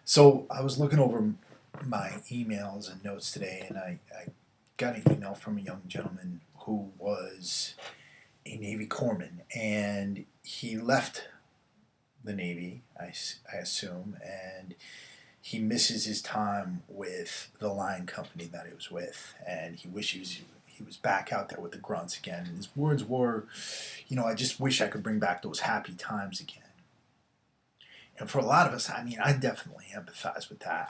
So I was looking over my emails and notes today, and I got an email from a young gentleman who was a Navy corpsman, and he left the Navy, I assume, and he misses his time with the line company that he was with, and he was back out there with the grunts again. And his words were, I just wish I could bring back those happy times again. And for a lot of us, I mean, I definitely empathize with that.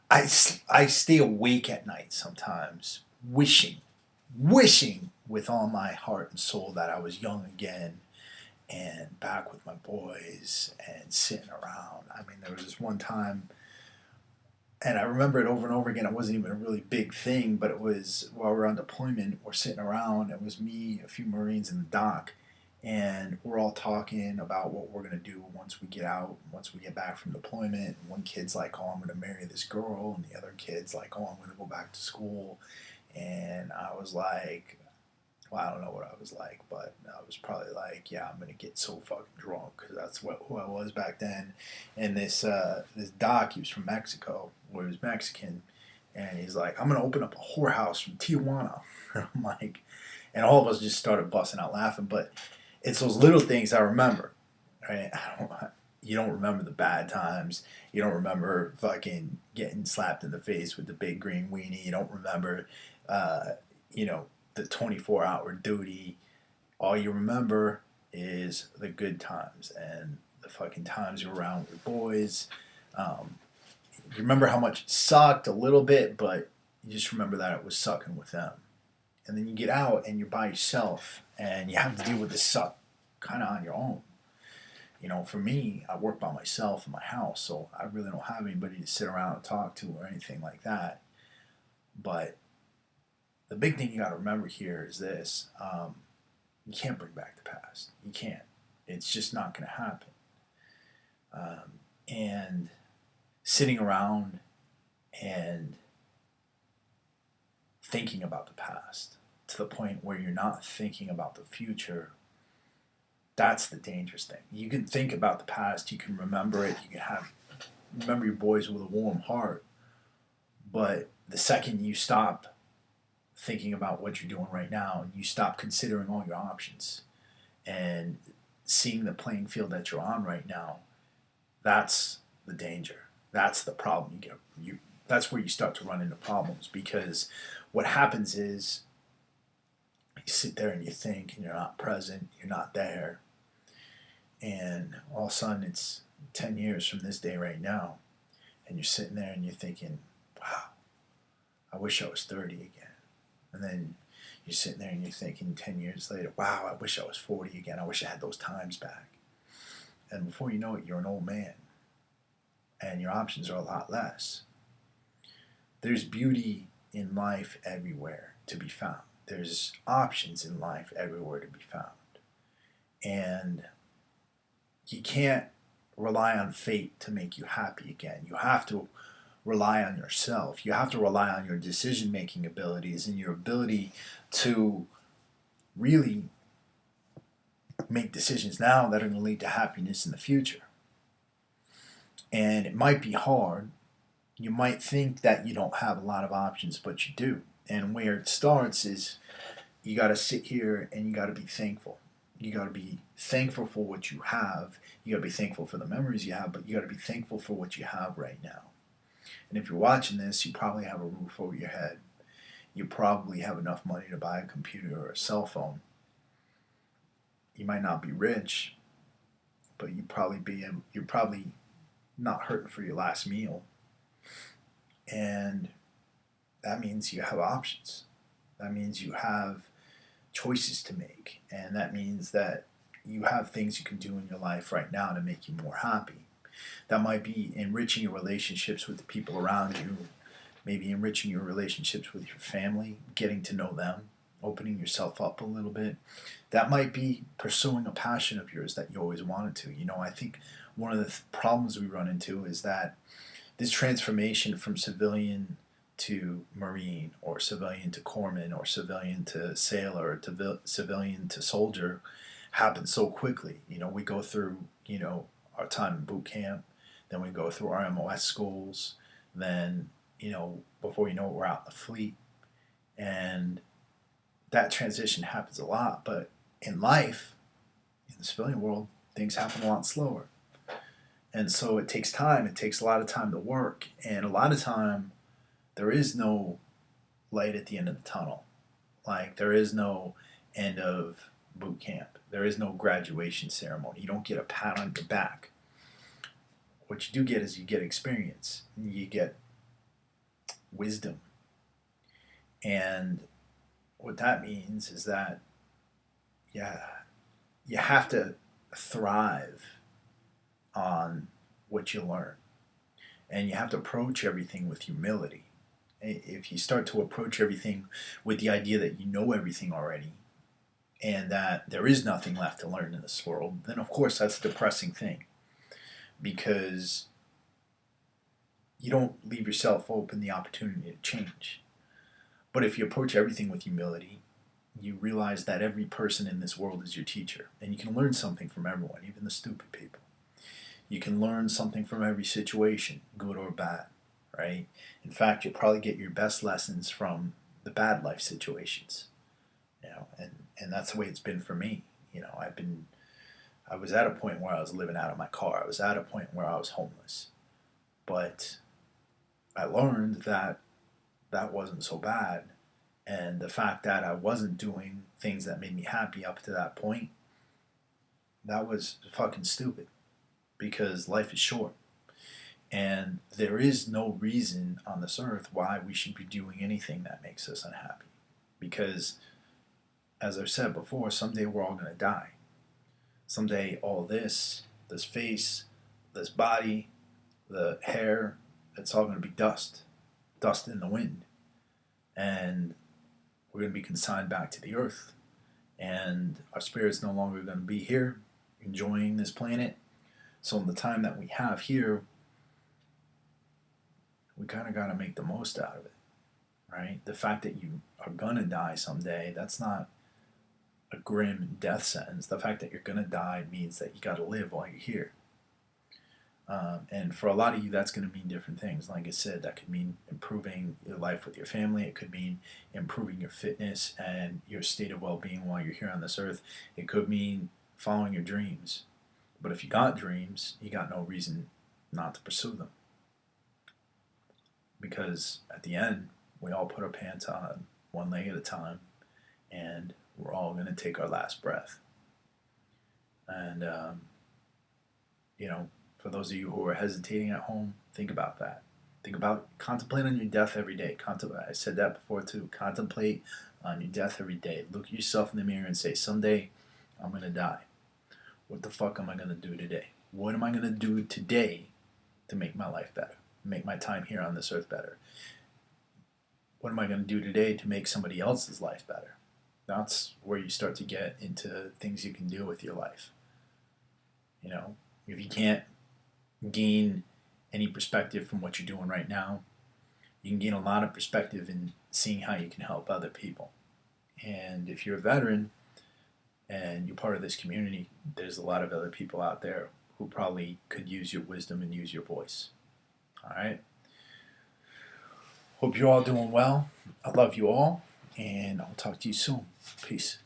I stay awake at night sometimes, wishing with all my heart and soul that I was young again and back with my boys and sitting around. I mean, there was this one time, and I remember it over and over again. It wasn't even a really big thing, but it was while we were on deployment, we're sitting around. It was me, a few Marines in the dock, and we're all talking about what we're gonna do once we get out, once we get back from deployment. And one kid's like, "Oh, I'm gonna marry this girl," and the other kid's like, "Oh, I'm gonna go back to school." And I was like, well, I don't know what I was like, but I was probably like, yeah, I'm gonna get so fucking drunk because that's who I was back then. And this doc, he was from Mexico, or he was Mexican, and he's like, I'm gonna open up a whorehouse from Tijuana. I'm like, and all of us just started busting out laughing. But it's those little things I remember, right? You don't remember the bad times. You don't remember fucking getting slapped in the face with the big green weenie. You don't remember, uh, you know, the 24-hour duty. All you remember is the good times and the fucking times you're around with your boys. Um, you remember how much it sucked a little bit, but you just remember that it was sucking with them. And then you get out and you're by yourself and you have to deal with this suck kind of on your own. For me, I work by myself in my house, so I really don't have anybody to sit around and talk to or anything like that. But the big thing you got to remember here is this: you can't bring back the past. You can't. It's just not going to happen. And sitting around and thinking about the past to the point where you're not thinking about the future, that's the dangerous thing. You can think about the past, you can remember it, you can remember your boys with a warm heart, but the second you stop thinking about what you're doing right now and you stop considering all your options and seeing the playing field that you're on right now, that's the danger. That's the problem. That's where you start to run into problems, because what happens is you sit there and you think and you're not present, you're not there, and all of a sudden it's 10 years from this day right now, and you're sitting there and you're thinking, wow, I wish I was 30 again. And then you're sitting there and you're thinking 10 years later, wow, I wish I was 40 again. I wish I had those times back. And before you know it, you're an old man and your options are a lot less. There's beauty in life everywhere to be found. There's options in life everywhere to be found. And you can't rely on fate to make you happy again. You have to rely on yourself. You have to rely on your decision making abilities and your ability to really make decisions now that are going to lead to happiness in the future. And it might be hard. You might think that you don't have a lot of options, but you do. And where it starts is you got to sit here and you got to be thankful. You got to be thankful for what you have. You got to be thankful for the memories you have, but you got to be thankful for what you have right now. And if you're watching this, you probably have a roof over your head. You probably have enough money to buy a computer or a cell phone. You might not be rich, but you're probably not hurting for your last meal. And that means you have options. That means you have choices to make. And that means that you have things you can do in your life right now to make you more happy. That might be enriching your relationships with the people around you, maybe enriching your relationships with your family, getting to know them, opening yourself up a little bit. That might be pursuing a passion of yours that you always wanted to. I think one of the problems we run into is that this transformation from civilian to Marine, or civilian to corpsman, or civilian to sailor, or to civilian to soldier happens so quickly. We go through, our time in boot camp, then we go through our MOS schools, then, before you know it, we're out in the fleet. And that transition happens a lot, but in life, in the civilian world, things happen a lot slower. And so it takes time. It takes a lot of time to work. And a lot of time, there is no light at the end of the tunnel. Like, there is no end of boot camp. There is no graduation ceremony. You don't get a pat on your back. What you do get is you get experience. You get wisdom. And what that means is that, yeah, you have to thrive on what you learn. And you have to approach everything with humility. If you start to approach everything with the idea that you know everything already and that there is nothing left to learn in this world, then of course that's a depressing thing, because you don't leave yourself open the opportunity to change. But if you approach everything with humility, you realize that every person in this world is your teacher, and you can learn something from everyone, even the stupid people. You can learn something from every situation, good or bad, right? In fact, you'll probably get your best lessons from the bad life situations, and that's the way it's been for me. I was at a point where I was living out of my car. I was at a point where I was homeless, but I learned that that wasn't so bad, and the fact that I wasn't doing things that made me happy up to that point, that was fucking stupid, because life is short. And there is no reason on this earth why we should be doing anything that makes us unhappy. Because, as I've said before, someday we're all going to die. Someday all this face, this body, the hair, it's all going to be dust. Dust in the wind. And we're going to be consigned back to the earth. And our spirit's no longer going to be here, enjoying this planet. So in the time that we have here, we kind of got to make the most out of it, right? The fact that you are going to die someday, that's not a grim death sentence. The fact that you're going to die means that you got to live while you're here. And for a lot of you, that's going to mean different things. Like I said, that could mean improving your life with your family. It could mean improving your fitness and your state of well-being while you're here on this earth. It could mean following your dreams. But if you got dreams, you got no reason not to pursue them. Because at the end, we all put our pants on one leg at a time, and we're all going to take our last breath. And, for those of you who are hesitating at home, think about that. Contemplate on your death every day. I said that before too. Contemplate on your death every day. Look at yourself in the mirror and say, someday I'm going to die. What the fuck am I going to do today? What am I going to do today to make my life better? Make my time here on this earth better? What am I going to do today to make somebody else's life better? That's where you start to get into things you can do with your life. If you can't gain any perspective from what you're doing right now, you can gain a lot of perspective in seeing how you can help other people. And if you're a veteran and you're part of this community, there's a lot of other people out there who probably could use your wisdom and use your voice. All right? Hope you're all doing well. I love you all, and I'll talk to you soon. Peace.